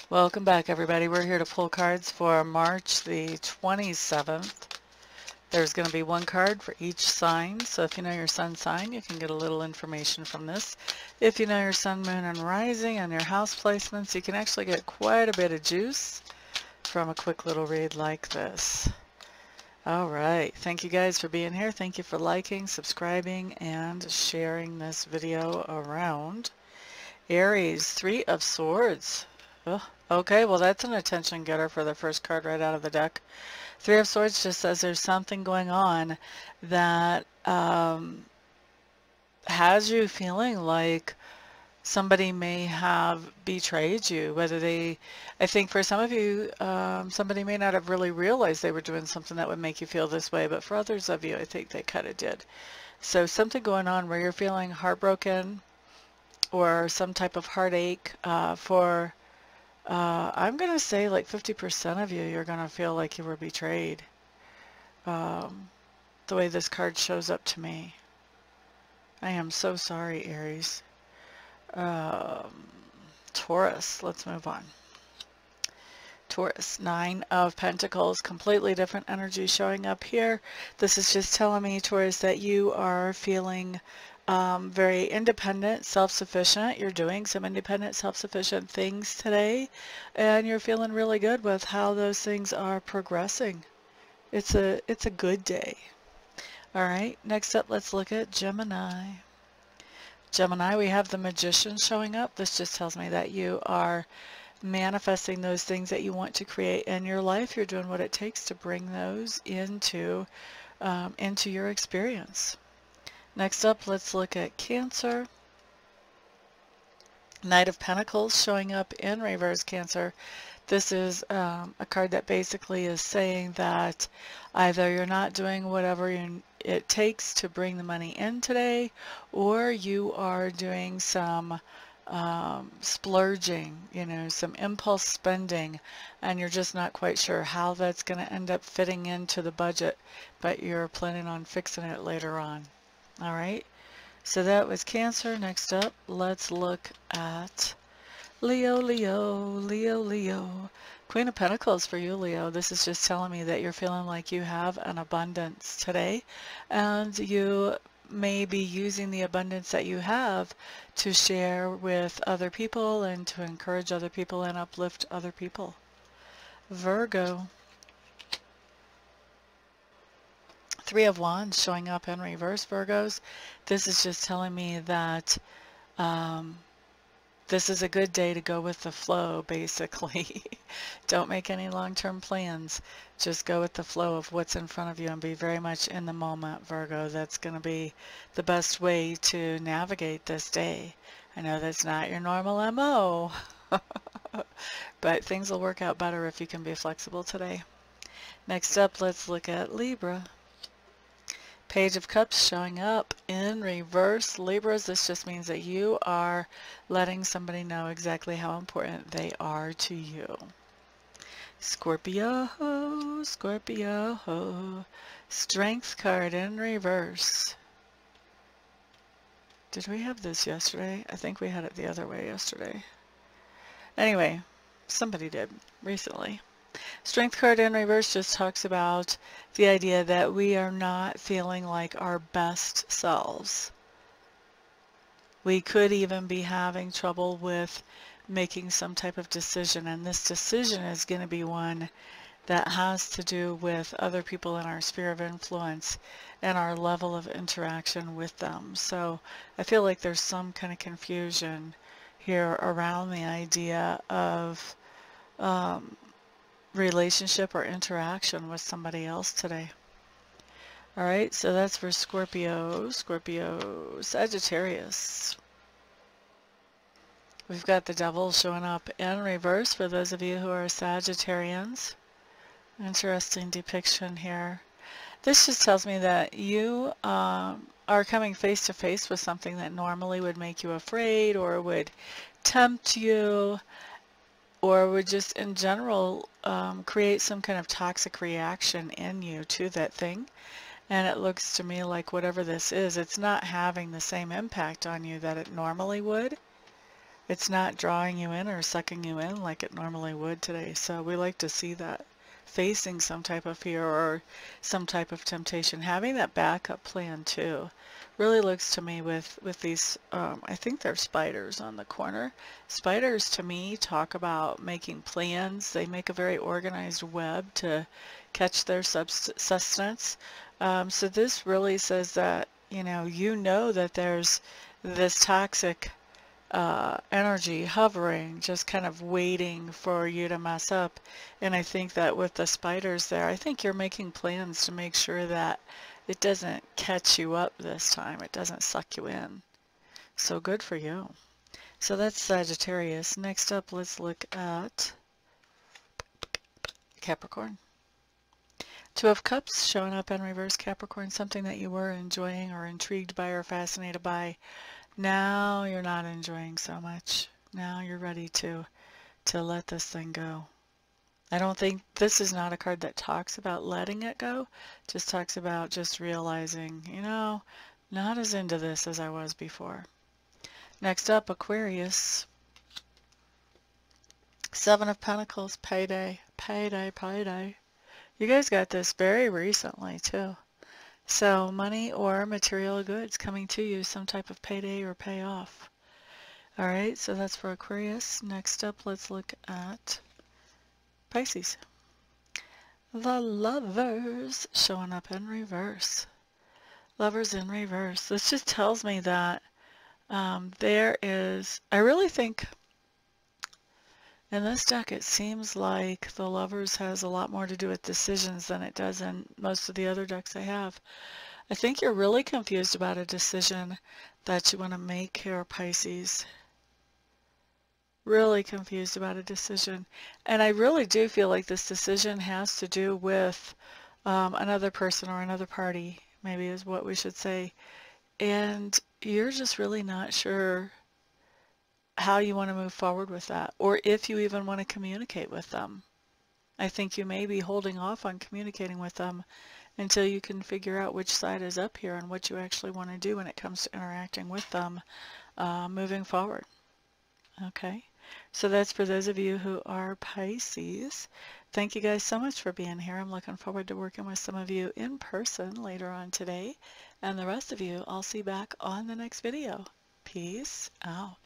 Welcome back, everybody. We're here to pull cards for March the 27th. There's going to be one card for each sign, so if you know your sun sign, you can get a little information from this. If you know your sun, moon, and rising and your house placements, you can actually get quite a bit of juice from a quick little read like this. All right. Thank you guys for being here. Thank you for liking, subscribing, and sharing this video around. Aries, Three of Swords. Ugh. Okay, well that's an attention getter for the first card right out of the deck. Three of Swords just says there's something going on that has you feeling like somebody may have betrayed you. I think for some of you, somebody may not have really realized they were doing something that would make you feel this way, but for others of you, I think they kind of did. So something going on where you're feeling heartbroken or some type of heartache I'm going to say like 50% of you, you're going to feel like you were betrayed. The way this card shows up to me. I am so sorry, Aries. Taurus, let's move on. Taurus, Nine of Pentacles, completely different energy showing up here. This is just telling me, Taurus, that you are feeling very independent, self-sufficient. You're doing some independent, self-sufficient things today, and you're feeling really good with how those things are progressing. It's a good day. All right, next up, let's look at Gemini. Gemini, we have the Magician showing up. This just tells me that you are manifesting those things that you want to create in your life. You're doing what it takes to bring those into your experience. Next up, let's look at Cancer. Knight of Pentacles showing up in reverse, Cancer. This is a card that basically is saying that either you're not doing whatever it takes to bring the money in today, or you are doing some splurging, some impulse spending, and you're just not quite sure how that's going to end up fitting into the budget, but you're planning on fixing it later on. All right, so that was Cancer. Next up, let's look at Leo, Leo. Queen of Pentacles for you, Leo. This is just telling me that you're feeling like you have an abundance today, and you may be using the abundance that you have to share with other people and to encourage other people and uplift other people. Virgo. Three of Wands showing up in reverse, Virgos. This is just telling me that this is a good day to go with the flow, basically. Don't make any long-term plans. Just go with the flow of what's in front of you and be very much in the moment, Virgo. That's going to be the best way to navigate this day. I know that's not your normal MO, but things will work out better if you can be flexible today. Next up, let's look at Libra. Page of Cups showing up in reverse. Libras, this just means that you are letting somebody know exactly how important they are to you. Scorpio, Strength card in reverse. Did we have this yesterday? I think we had it the other way yesterday. Anyway, somebody did recently. Strength card in reverse just talks about the idea that we are not feeling like our best selves. We could even be having trouble with making some type of decision, and this decision is going to be one that has to do with other people in our sphere of influence and our level of interaction with them. So I feel like there's some kind of confusion here around the idea of relationship or interaction with somebody else today. All right, so that's for Scorpio, Sagittarius. We've got the Devil showing up in reverse for those of you who are Sagittarians. Interesting depiction here. This just tells me that you are coming face to face with something that normally would make you afraid or would tempt you, or would just in general create some kind of toxic reaction in you to that thing. And it looks to me like whatever this is, it's not having the same impact on you that it normally would. It's not drawing you in or sucking you in like it normally would today. So we like to see that facing some type of fear or some type of temptation. Having that backup plan too really looks to me with these, I think they're spiders on the corner. Spiders to me talk about making plans. They make a very organized web to catch their sustenance. So this really says that, you know that there's this toxic energy hovering, just kind of waiting for you to mess up. And I think that with the spiders there, I think you're making plans to make sure that it doesn't catch you up this time. It doesn't suck you in. So good for you. So that's Sagittarius. Next up, let's look at Capricorn. Two of Cups showing up in reverse, Capricorn, something that you were enjoying or intrigued by or fascinated by. Now you're not enjoying so much. Now you're ready to let this thing go. I don't think this is not a card that talks about letting it go. Just talks about just realizing, not as into this as I was before. Next up, Aquarius. Seven of Pentacles, payday, payday, payday. You guys got this very recently too. So money or material goods coming to you, some type of payday or payoff. All right, so that's for Aquarius. Next up, let's look at Pisces. The Lovers showing up in reverse. Lovers in reverse. This just tells me that there is, I really think in this deck it seems like the Lovers has a lot more to do with decisions than it does in most of the other decks I have. I think you're really confused about a decision that you want to make here, Pisces. Really confused about a decision. And I really do feel like this decision has to do with another person or another party, maybe is what we should say. And you're just really not sure how you want to move forward with that, or if you even want to communicate with them. I think you may be holding off on communicating with them until you can figure out which side is up here and what you actually want to do when it comes to interacting with them moving forward. Okay, so that's for those of you who are Pisces. Thank you guys so much for being here. I'm looking forward to working with some of you in person later on today. And the rest of you, I'll see back on the next video. Peace out.